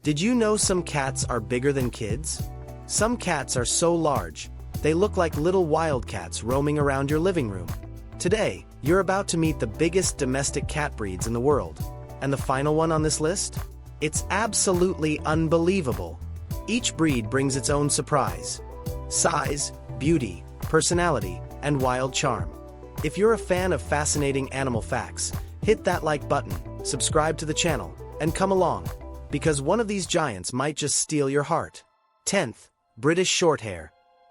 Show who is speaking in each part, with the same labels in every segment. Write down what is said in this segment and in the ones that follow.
Speaker 1: Did you know some cats are bigger than kids? Some cats are so large, they look like little wildcats roaming around your living room. Today, you're about to meet the biggest domestic cat breeds in the world. And the final one on this list? It's absolutely unbelievable. Each breed brings its own surprise. Size, beauty, personality, and wild charm. If you're a fan of fascinating animal facts, hit that like button, subscribe to the channel, and come along, because one of these giants might just steal your heart. 10th, British Shorthair,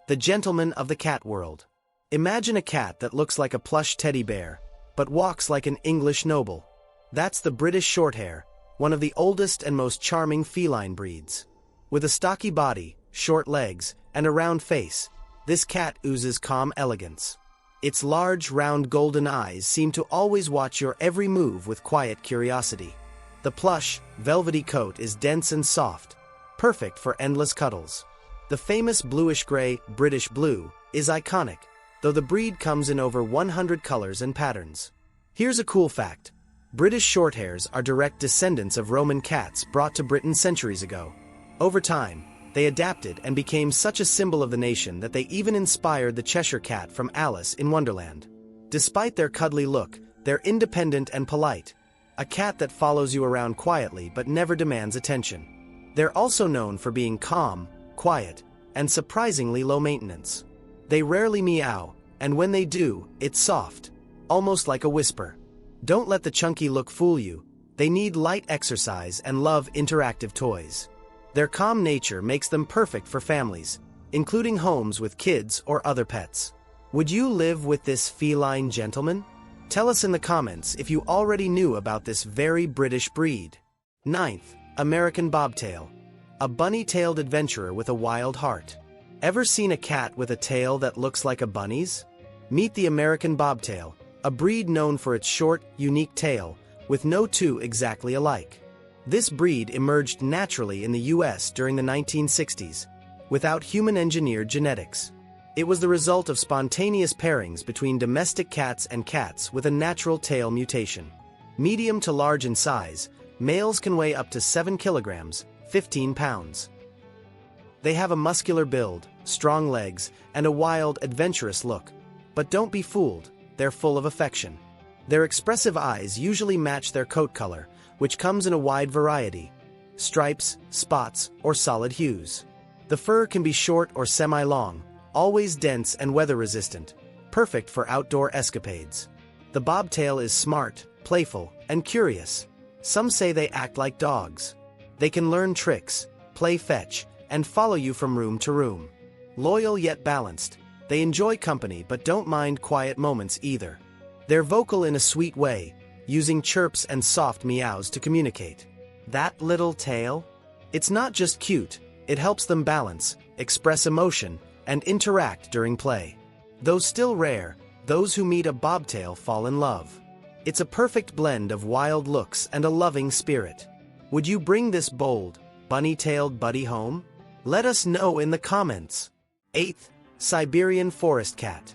Speaker 1: the gentleman of the cat world. Imagine a cat that looks like a plush teddy bear, but walks like an English noble. That's the British Shorthair, one of the oldest and most charming feline breeds. With a stocky body, short legs, and a round face, this cat oozes calm elegance. Its large, round golden eyes seem to always watch your every move with quiet curiosity. The plush, velvety coat is dense and soft, perfect for endless cuddles. The famous bluish-gray British Blue is iconic, though the breed comes in over 100 colors and patterns. Here's a cool fact. British Shorthairs are direct descendants of Roman cats brought to Britain centuries ago. Over time, they adapted and became such a symbol of the nation that they even inspired the Cheshire Cat from Alice in Wonderland. Despite their cuddly look, they're independent and polite, a cat that follows you around quietly but never demands attention. They're also known for being calm, quiet, and surprisingly low maintenance. They rarely meow, and when they do, it's soft, almost like a whisper. Don't let the chunky look fool you. They need light exercise and love interactive toys. Their calm nature makes them perfect for families, including homes with kids or other pets. Would you live with this feline gentleman? Tell us in the comments if you already knew about this very British breed. 9th, American Bobtail, a bunny-tailed adventurer with a wild heart. Ever seen a cat with a tail that looks like a bunny's? Meet the American Bobtail, a breed known for its short, unique tail, with no two exactly alike. This breed emerged naturally in the US during the 1960s, without human-engineered genetics. It was the result of spontaneous pairings between domestic cats and cats with a natural tail mutation. Medium to large in size, males can weigh up to 7 kilograms, 15 pounds. They have a muscular build, strong legs, and a wild, adventurous look. But don't be fooled, they're full of affection. Their expressive eyes usually match their coat color, which comes in a wide variety: stripes, spots, or solid hues. The fur can be short or semi-long, always dense and weather-resistant, perfect for outdoor escapades. The bobtail is smart, playful, and curious. Some say they act like dogs. They can learn tricks, play fetch, and follow you from room to room. Loyal yet balanced, they enjoy company but don't mind quiet moments either. They're vocal in a sweet way, using chirps and soft meows to communicate. That little tail? It's not just cute, it helps them balance, express emotion, and interact during play. Though still rare, those who meet a bobtail fall in love. It's a perfect blend of wild looks and a loving spirit. Would you bring this bold, bunny-tailed buddy home? Let us know in the comments. 8th, Siberian Forest Cat,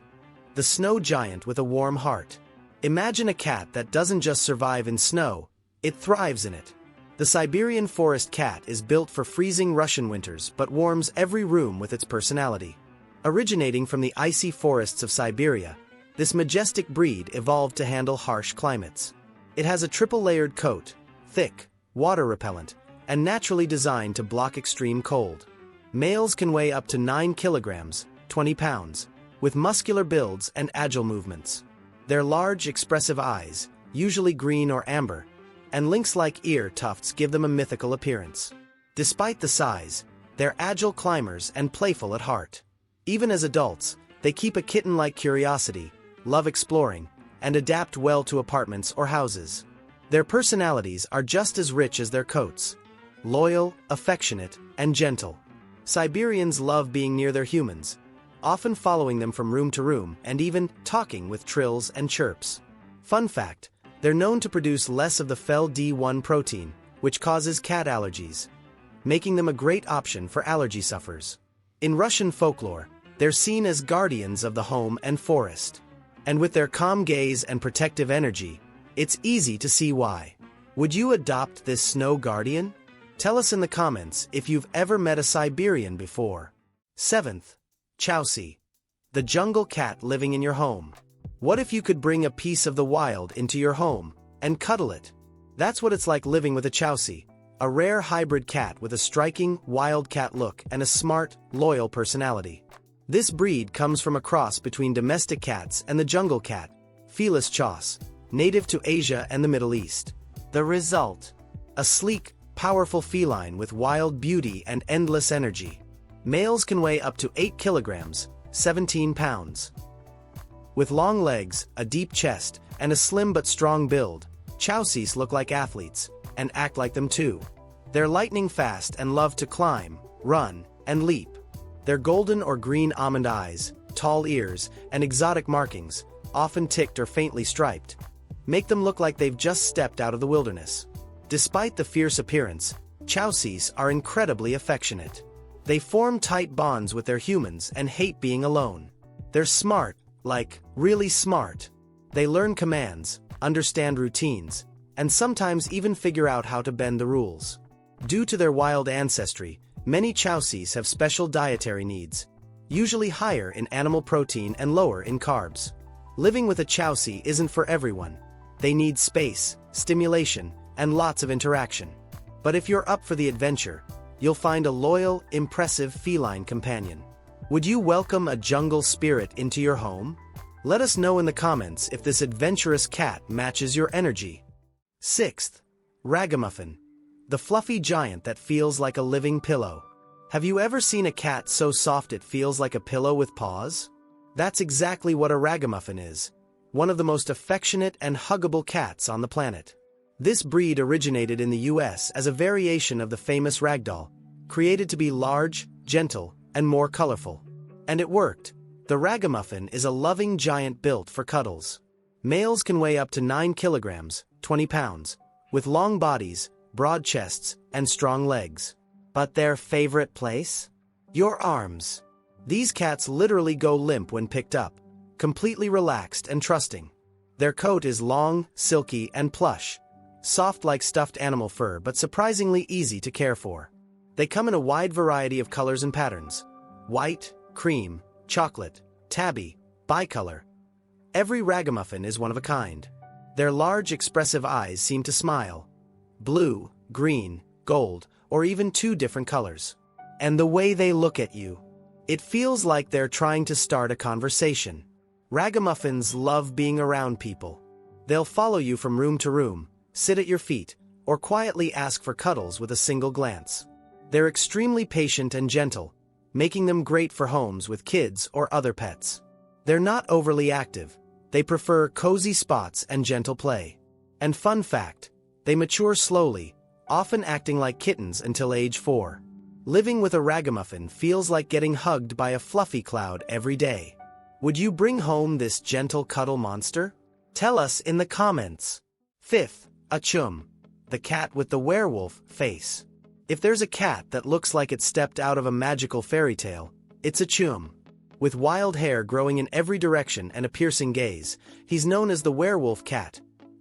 Speaker 1: the snow giant with a warm heart. Imagine a cat that doesn't just survive in snow, it thrives in it. The Siberian Forest Cat is built for freezing Russian winters but warms every room with its personality. Originating from the icy forests of Siberia, this majestic breed evolved to handle harsh climates. It has a triple-layered coat, thick, water-repellent, and naturally designed to block extreme cold. Males can weigh up to 9 kilograms, 20 pounds, with muscular builds and agile movements. Their large, expressive eyes, usually green or amber, and lynx-like ear tufts give them a mythical appearance. Despite the size, they're agile climbers and playful at heart. Even as adults, they keep a kitten-like curiosity, love exploring, and adapt well to apartments or houses. Their personalities are just as rich as their coats: loyal, affectionate, and gentle. Siberians love being near their humans, often following them from room to room and even talking with trills and chirps. Fun fact, they're known to produce less of the fel-D1 protein, which causes cat allergies, making them a great option for allergy sufferers. In Russian folklore, they're seen as guardians of the home and forest. And with their calm gaze and protective energy, it's easy to see why. Would you adopt this snow guardian? Tell us in the comments if you've ever met a Siberian before. 7th. Chausie. The jungle cat living in your home. What if you could bring a piece of the wild into your home and cuddle it? That's what it's like living with a Chausie, a rare hybrid cat with a striking, wildcat look and a smart, loyal personality. This breed comes from a cross between domestic cats and the jungle cat, Felis Chausie, native to Asia and the Middle East. The result: a sleek, powerful feline with wild beauty and endless energy. Males can weigh up to 8 kilograms, 17 pounds. With long legs, a deep chest, and a slim but strong build, Chausies look like athletes, and act like them too. They're lightning fast and love to climb, run, and leap. Their golden or green almond eyes, tall ears, and exotic markings, often ticked or faintly striped, make them look like they've just stepped out of the wilderness. Despite the fierce appearance, Chausies are incredibly affectionate. They form tight bonds with their humans and hate being alone. They're smart, like, really smart. They learn commands, understand routines, and sometimes even figure out how to bend the rules. Due to their wild ancestry, many Chausies have special dietary needs, usually higher in animal protein and lower in carbs. Living with a Chausie isn't for everyone. They need space, stimulation, and lots of interaction. But if you're up for the adventure, you'll find a loyal, impressive feline companion. Would you welcome a jungle spirit into your home? Let us know in the comments if this adventurous cat matches your energy. 6th. Ragamuffin. The fluffy giant that feels like a living pillow. Have you ever seen a cat so soft it feels like a pillow with paws? That's exactly what a ragamuffin is, one of the most affectionate and huggable cats on the planet. This breed originated in the US as a variation of the famous ragdoll, created to be large, gentle, and more colorful. And it worked. The ragamuffin is a loving giant built for cuddles. Males can weigh up to 9 kilograms, 20 pounds, with long bodies, broad chests, and strong legs. But their favorite place? Your arms. These cats literally go limp when picked up, completely relaxed and trusting. Their coat is long, silky, and plush, soft like stuffed animal fur but surprisingly easy to care for. They come in a wide variety of colors and patterns: white, cream, chocolate, tabby, bicolor. Every ragamuffin is one of a kind. Their large, expressive eyes seem to smile. Blue, green, gold, or even 2 different colors. And the way they look at you, it feels like they're trying to start a conversation. Ragamuffins love being around people. They'll follow you from room to room, sit at your feet, or quietly ask for cuddles with a single glance. They're extremely patient and gentle, making them great for homes with kids or other pets. They're not overly active. They prefer cozy spots and gentle play. And fun fact, they mature slowly, often acting like kittens until age 4. Living with a ragamuffin feels like getting hugged by a fluffy cloud every day. Would you bring home this gentle cuddle monster? Tell us in the comments. 5th. Atchoum. The cat with the werewolf face. If there's a cat that looks like it stepped out of a magical fairy tale, it's Atchoum. With wild hair growing in every direction and a piercing gaze, he's known as the werewolf cat,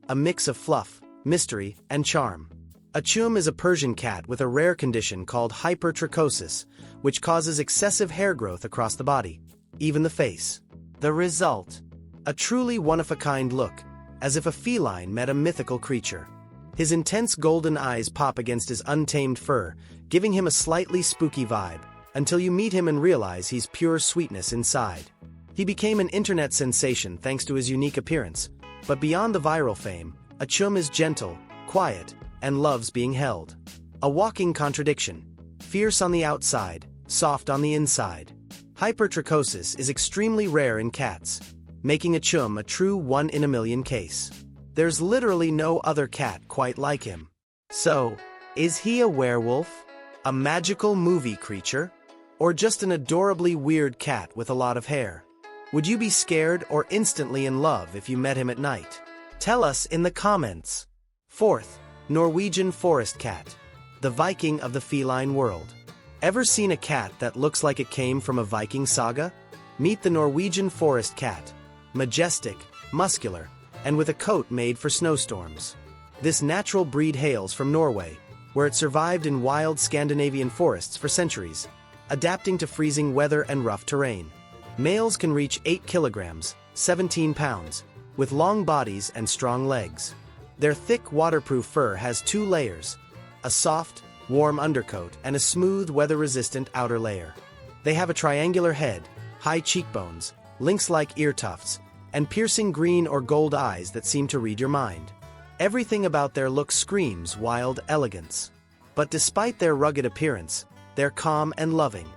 Speaker 1: a mix of fluff, mystery, and charm. Atchoum is a Persian cat with a rare condition called hypertrichosis, which causes excessive hair growth across the body, even the face. The result: a truly one-of-a-kind look, as if a feline met a mythical creature. His intense golden eyes pop against his untamed fur, giving him a slightly spooky vibe, until you meet him and realize he's pure sweetness inside. He became an internet sensation thanks to his unique appearance, but beyond the viral fame, Atchoum is gentle, quiet, and loves being held. A walking contradiction: fierce on the outside, soft on the inside. Hypertrichosis is extremely rare in cats, making Atchoum a true 1-in-a-million case. There's literally no other cat quite like him. So, is he a werewolf? A magical movie creature? Or just an adorably weird cat with a lot of hair? Would you be scared or instantly in love if you met him at night? Tell us in the comments. 4th. Norwegian Forest Cat. The Viking of the feline world. Ever seen a cat that looks like it came from a Viking saga? Meet the Norwegian Forest Cat. Majestic, muscular, and with a coat made for snowstorms. This natural breed hails from Norway, where it survived in wild Scandinavian forests for centuries, adapting to freezing weather and rough terrain. Males can reach 8 kilograms, 17 pounds, with long bodies and strong legs. Their thick, waterproof fur has 2 layers, a soft, warm undercoat and a smooth, weather-resistant outer layer. They have a triangular head, high cheekbones, lynx-like ear tufts, and piercing green or gold eyes that seem to read your mind. Everything about their look screams wild elegance. But despite their rugged appearance, they're calm and loving.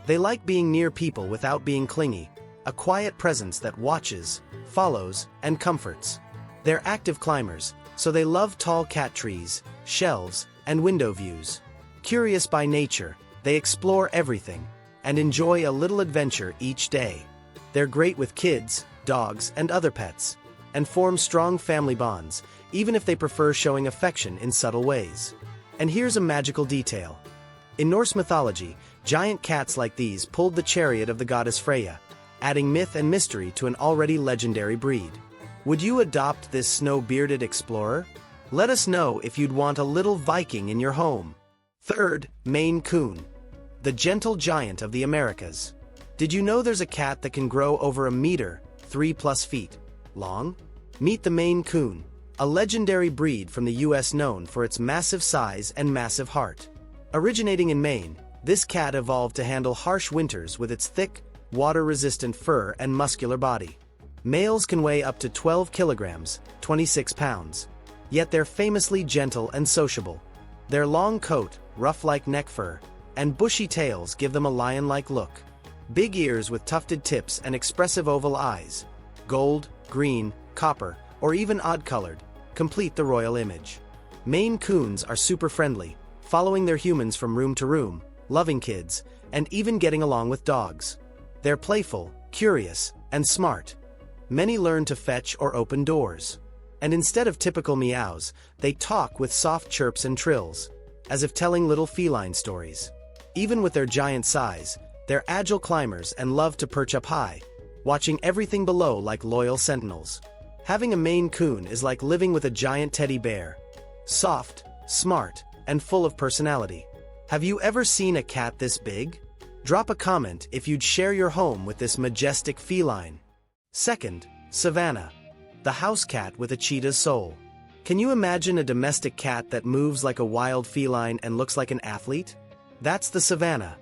Speaker 1: They like being near people without being clingy, a quiet presence that watches, follows, and comforts. They're active climbers, so they love tall cat trees, shelves, and window views. Curious by nature, they explore everything and enjoy a little adventure each day. They're great with kids, dogs, and other pets, and form strong family bonds, even if they prefer showing affection in subtle ways. And here's a magical detail. In Norse mythology, giant cats like these pulled the chariot of the goddess Freya, adding myth and mystery to an already legendary breed. Would you adopt this snow-bearded explorer? Let us know if you'd want a little Viking in your home. Third, Maine Coon, the gentle giant of the Americas. Did you know there's a cat that can grow over a meter, 3+ feet, long? Meet the Maine Coon, a legendary breed from the US known for its massive size and massive heart. Originating in Maine, this cat evolved to handle harsh winters with its thick, water-resistant fur and muscular body. Males can weigh up to 12 kilograms, 26 pounds. Yet they're famously gentle and sociable. Their long coat, ruff-like neck fur, and bushy tails give them a lion-like look. Big ears with tufted tips and expressive oval eyes, gold, green, copper, or even odd-colored, complete the royal image. Maine Coons are super friendly, following their humans from room to room, loving kids, and even getting along with dogs. They're playful, curious, and smart. Many learn to fetch or open doors. And instead of typical meows, they talk with soft chirps and trills, as if telling little feline stories. Even with their giant size, they're agile climbers and love to perch up high, watching everything below like loyal sentinels. Having a Maine Coon is like living with a giant teddy bear. Soft, smart, and full of personality. Have you ever seen a cat this big? Drop a comment if you'd share your home with this majestic feline. Second, Savannah, the house cat with a cheetah's soul. Can you imagine a domestic cat that moves like a wild feline and looks like an athlete? That's the Savannah.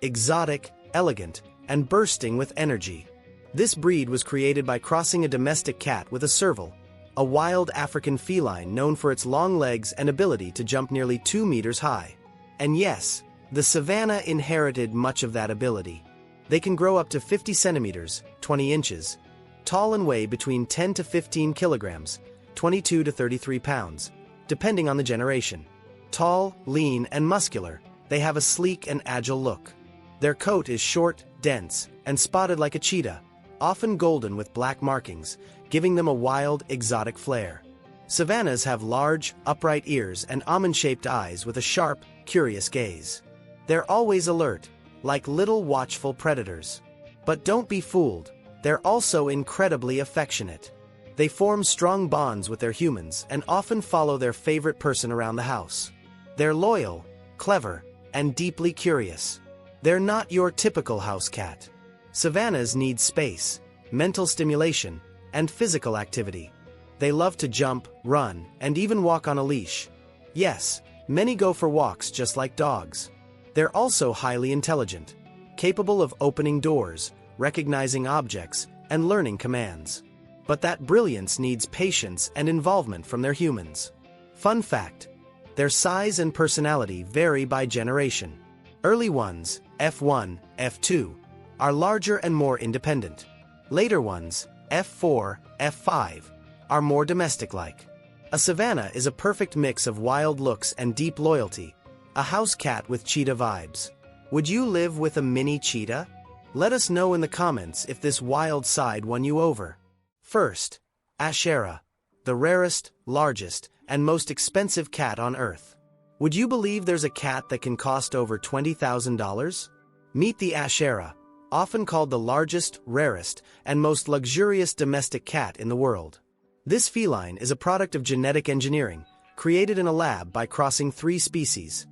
Speaker 1: Exotic, elegant, and bursting with energy. This breed was created by crossing a domestic cat with a serval, a wild African feline known for its long legs and ability to jump nearly 2 meters high. And yes, the Savannah inherited much of that ability. They can grow up to 50 centimeters, 20 inches, tall and weigh between 10 to 15 kilograms, 22 to 33 pounds, depending on the generation. Tall, lean, and muscular, they have a sleek and agile look. Their coat is short, dense, and spotted like a cheetah, often golden with black markings, giving them a wild, exotic flair. Savannahs have large, upright ears and almond-shaped eyes with a sharp, curious gaze. They're always alert, like little watchful predators. But don't be fooled, they're also incredibly affectionate. They form strong bonds with their humans and often follow their favorite person around the house. They're loyal, clever, and deeply curious. They're not your typical house cat. Savannahs need space, mental stimulation, and physical activity. They love to jump, run, and even walk on a leash. Yes, many go for walks just like dogs. They're also highly intelligent, capable of opening doors, recognizing objects, and learning commands. But that brilliance needs patience and involvement from their humans. Fun fact: their size and personality vary by generation. Early ones, F1, F2, are larger and more independent. Later ones, F4, F5, are more domestic-like. A Savannah is a perfect mix of wild looks and deep loyalty, a house cat with cheetah vibes. Would you live with a mini cheetah? Let us know in the comments if this wild side won you over. First, Ashera, the rarest, largest, and most expensive cat on Earth. Would you believe there's a cat that can cost over $20,000? Meet the Ashera, often called the largest, rarest, and most luxurious domestic cat in the world. This feline is a product of genetic engineering, created in a lab by crossing 3 species: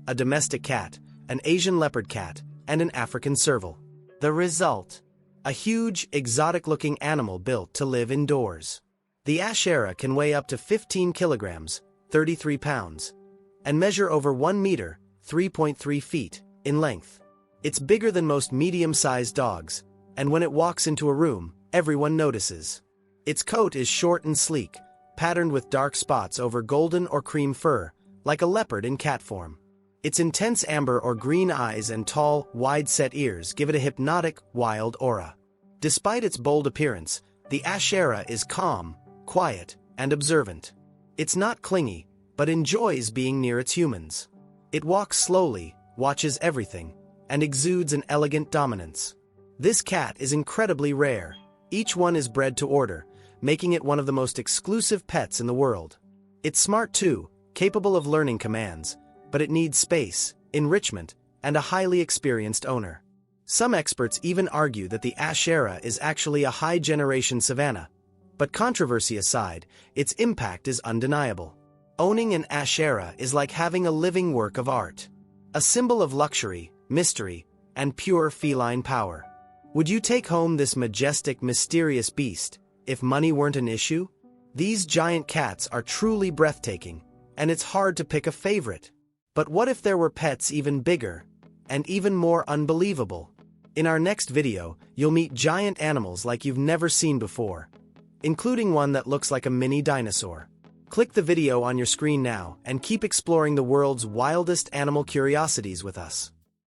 Speaker 1: a domestic cat, an Asian leopard cat, and an African serval. The result: a huge, exotic-looking animal built to live indoors. The Ashera can weigh up to 15 kilograms, 33 pounds, and measure over 1 meter, 3.3 feet, in length. It's bigger than most medium-sized dogs, and when it walks into a room, everyone notices. Its coat is short and sleek, patterned with dark spots over golden or cream fur, like a leopard in cat form. Its intense amber or green eyes and tall, wide-set ears give it a hypnotic, wild aura. Despite its bold appearance, the Ashera is calm, quiet, and observant. It's not clingy, but enjoys being near its humans. It walks slowly, watches everything, and exudes an elegant dominance. This cat is incredibly rare. Each one is bred to order, making it one of the most exclusive pets in the world. It's smart too, capable of learning commands, but it needs space, enrichment, and a highly experienced owner. Some experts even argue that the Ashera is actually a high-generation Savannah, but controversy aside, its impact is undeniable. Owning an Ashera is like having a living work of art, a symbol of luxury, mystery, and pure feline power. Would you take home this majestic, mysterious beast if money weren't an issue? These giant cats are truly breathtaking, and it's hard to pick a favorite. But what if there were pets even bigger, and even more unbelievable? In our next video, you'll meet giant animals like you've never seen before, including one that looks like a mini dinosaur. Click the video on your screen now and keep exploring the world's wildest animal curiosities with us.